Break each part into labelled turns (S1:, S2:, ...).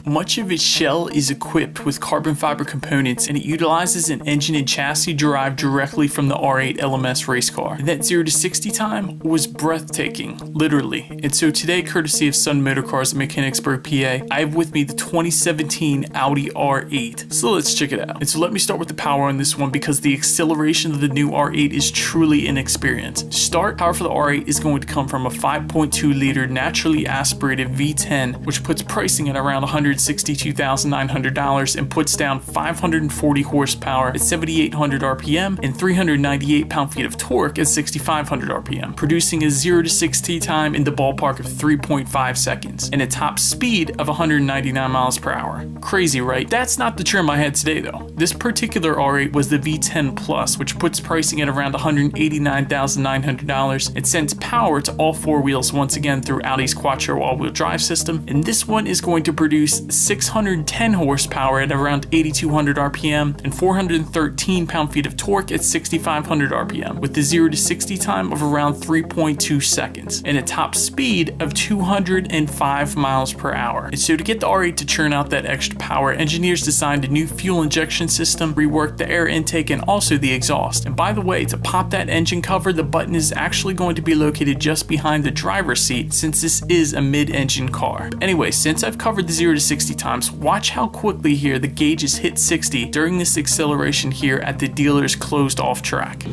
S1: much of its shell is equipped with carbon fiber components, and it utilizes an engine and chassis derived directly from the R8 LMS race car. And that 0 to 60 time was breathtaking, literally. And so today, courtesy of Sun Motorcars in Mechanicsburg, PA, I have with me the 2017 Audi R8. So let's check it out. And so let me start with the power on this one, because the acceleration of the new R8 is truly inexperienced. To start, power for the R8 is going to come from a 5.2 liter naturally aspirated V10, which puts pricing at around $162,900 and puts down 540 horsepower at 7,800 RPM and 398 pound-feet of torque at 6,500 RPM, producing a 0 to 60 time in the ballpark of 3.5 seconds and a top speed of 199 miles per hour. Crazy, right? That's not the trim I had today though. This particular R8 was the V10 Plus, which puts pricing at around $189,900 and sends power to all four wheels once again through Audi's Quattro all-wheel drive system, and this one is going to produce 610 horsepower at around 8,200 RPM and 413 pound-feet of torque at 6,500 RPM, with the 0 to 60 time of around 3.2 seconds and a top speed of 205 miles per hour. And so to get the R8 to churn out that extra power, engineers designed a new fuel injection system, reworked the air intake and also the exhaust. And by the way, to pop that engine cover, the button is actually going to be located just behind the driver's seat, since this is a mid-engine car. But anyway, since I've covered the 0 to 60 times, watch how quickly here the gauges hit 60 during this acceleration here at the dealer's closed off track.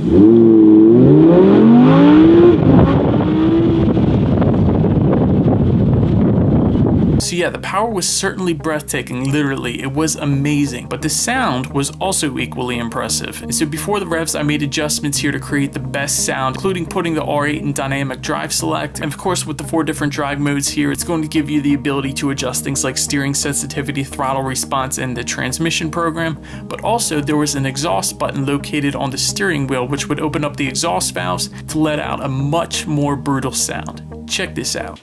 S1: So yeah, the power was certainly breathtaking, literally, it was amazing, but the sound was also equally impressive. And so before the revs, I made adjustments here to create the best sound, including putting the R8 in dynamic drive select, and of course with the 4 different drive modes here, it's going to give you the ability to adjust things like steering sensitivity, throttle response, and the transmission program, but also there was an exhaust button located on the steering wheel, which would open up the exhaust valves to let out a much more brutal sound. Check this out.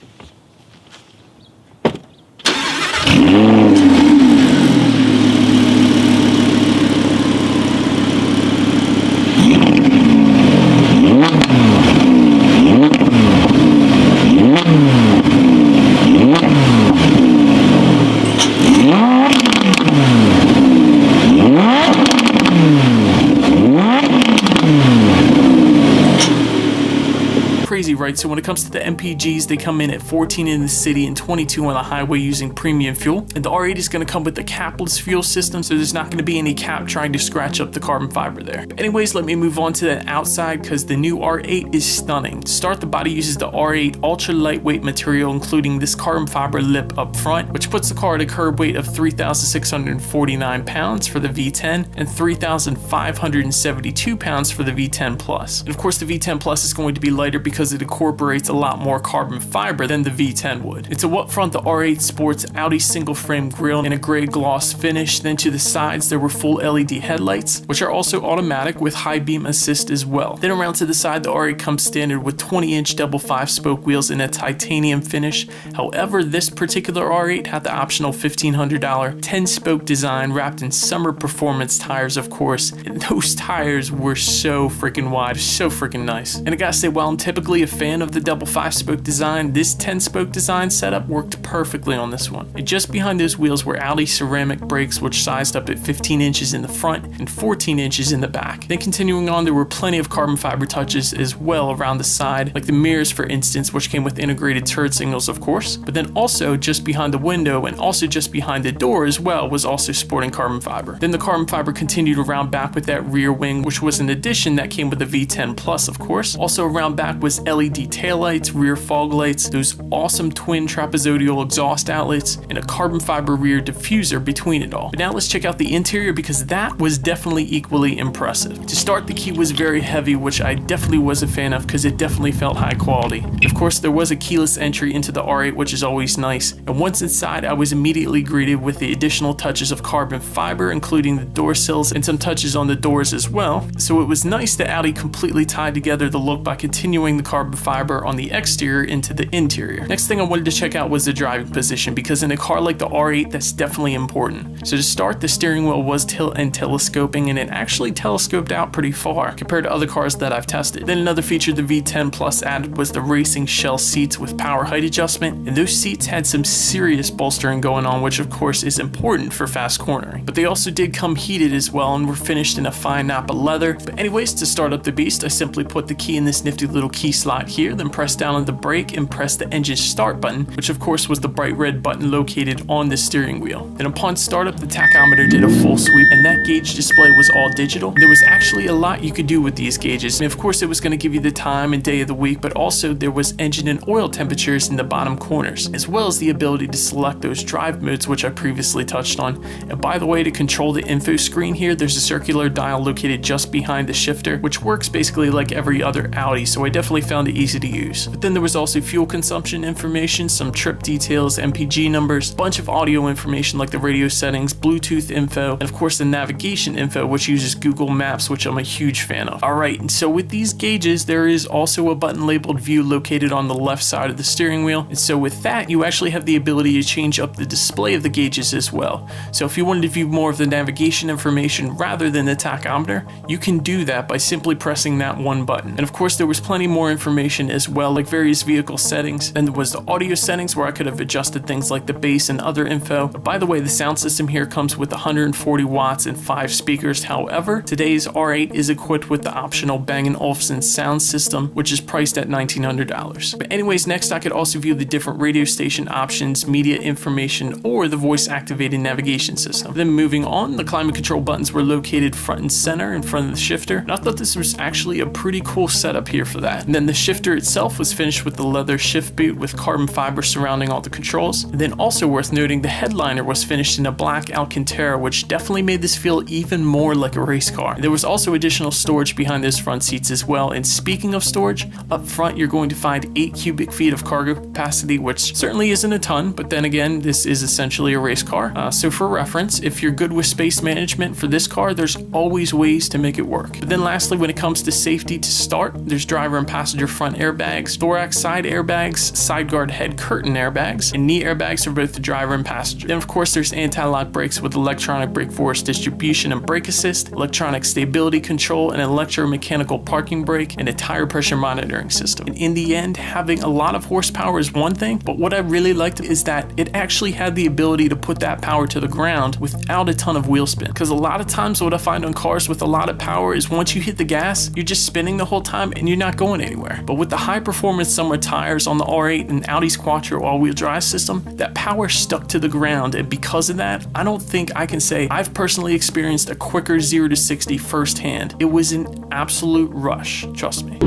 S1: Crazy, right? So when it comes to the MPGs, they come in at 14 in the city and 22 on the highway using premium fuel. And the R8 is going to come with the capless fuel system, so there's not going to be any cap trying to scratch up the carbon fiber there. But anyways, let me move on to the outside, because the new R8 is stunning. To start, the body uses the R8 ultra lightweight material, including this carbon fiber lip up front, which puts the car at a curb weight of 3,649 pounds for the V10 and 3,572 pounds for the V10 Plus. And of course, the V10 Plus is going to be lighter because it incorporates a lot more carbon fiber than the V10 would. And so up front, the R8 sports Audi single frame grille in a gray gloss finish. Then to the sides, there were full LED headlights, which are also automatic with high beam assist as well. Then around to the side, the R8 comes standard with 20-inch double 5-spoke wheels in a titanium finish. However, this particular R8 had the optional $1,500 10-spoke design wrapped in summer performance tires, of course. And those tires were so freaking wide, so freaking nice. And I gotta say, while I'm typically a fan of the double 5-spoke design, this 10-spoke design setup worked perfectly on this one. And just behind those wheels were Audi ceramic brakes, which sized up at 15 inches in the front and 14 inches in the back. Then continuing on, there were plenty of carbon fiber touches as well around the side, like the mirrors for instance, which came with integrated turn signals, of course. But then also just behind the window and also just behind the door as well was also sporting carbon fiber. Then the carbon fiber continued around back with that rear wing, which was an addition that came with the V10 Plus, of course. Also around back was LED taillights, rear fog lights, those awesome twin trapezoidal exhaust outlets, and a carbon fiber rear diffuser between it all. But now let's check out the interior, because that was definitely equally impressive. To start, the key was very heavy, which I definitely was a fan of because it definitely felt high quality. Of course, there was a keyless entry into the R8, which is always nice. And once inside, I was immediately greeted with the additional touches of carbon fiber, including the door sills and some touches on the doors as well. So it was nice that Audi completely tied together the look by continuing the carbon fiber fiber on the exterior into the interior. Next thing I wanted to check out was the driving position, because in a car like the R8, that's definitely important. So to start, the steering wheel was tilt and telescoping, and it actually telescoped out pretty far compared to other cars that I've tested. Then another feature the V10 Plus added was the racing shell seats with power height adjustment, and those seats had some serious bolstering going on, which of course is important for fast cornering. But they also did come heated as well and were finished in a fine Napa leather. But anyways, to start up the beast, I simply put the key in this nifty little key slot here, then press down on the brake and press the engine start button, which of course was the bright red button located on the steering wheel. Then upon startup, the tachometer did a full sweep, and that gauge display was all digital. There was actually a lot you could do with these gauges, and of course it was going to give you the time and day of the week, but also there was engine and oil temperatures in the bottom corners, as well as the ability to select those drive modes, which I previously touched on. And by the way, to control the info screen here, there's a circular dial located just behind the shifter, which works basically like every other Audi, so I definitely found it easy to use. But then there was also fuel consumption information, some trip details, MPG numbers, a bunch of audio information like the radio settings, Bluetooth info, and of course the navigation info, which uses Google Maps, which I'm a huge fan of. Alright, and so with these gauges, there is also a button labeled view located on the left side of the steering wheel, and so with that, you actually have the ability to change up the display of the gauges as well. So if you wanted to view more of the navigation information rather than the tachometer, you can do that by simply pressing that one button. And of course there was plenty more information as well, like various vehicle settings, and there was the audio settings where I could have adjusted things like the bass and other info. But by the way, the sound system here comes with 140 watts and 5 speakers. However, today's R8 is equipped with the optional Bang & Olufsen sound system, which is priced at $1,900. But anyways, next I could also view the different radio station options, media information, or the voice activated navigation system. Then moving on, the climate control buttons were located front and center in front of the shifter, and I thought this was actually a pretty cool setup here for that. And then the shifter itself was finished with the leather shift boot with carbon fiber surrounding all the controls. And then also worth noting, the headliner was finished in a black Alcantara, which definitely made this feel even more like a race car. There was also additional storage behind those front seats as well, and speaking of storage, up front you're going to find 8 cubic feet of cargo capacity, which certainly isn't a ton, but then again, this is essentially a race car. So for reference, if you're good with space management for this car, there's always ways to make it work. But then lastly, when it comes to safety to start, there's driver and passenger front airbags, thorax side airbags, side guard head curtain airbags, and knee airbags for both the driver and passenger. Then of course there's anti-lock brakes with electronic brake force distribution and brake assist, electronic stability control, an electromechanical parking brake, and a tire pressure monitoring system. And in the end, having a lot of horsepower is one thing, but what I really liked is that it actually had the ability to put that power to the ground without a ton of wheel spin. Because a lot of times what I find on cars with a lot of power is once you hit the gas, you're just spinning the whole time and you're not going anywhere. But with the high performance summer tires on the R8 and Audi's Quattro all-wheel drive system, that power stuck to the ground, and because of that, I don't think I can say I've personally experienced a quicker 0 to 60 firsthand. It was an absolute rush, trust me.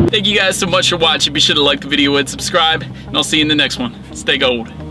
S1: Thank you guys so much for watching. Be sure to like the video and subscribe, and I'll see you in the next one. Stay gold.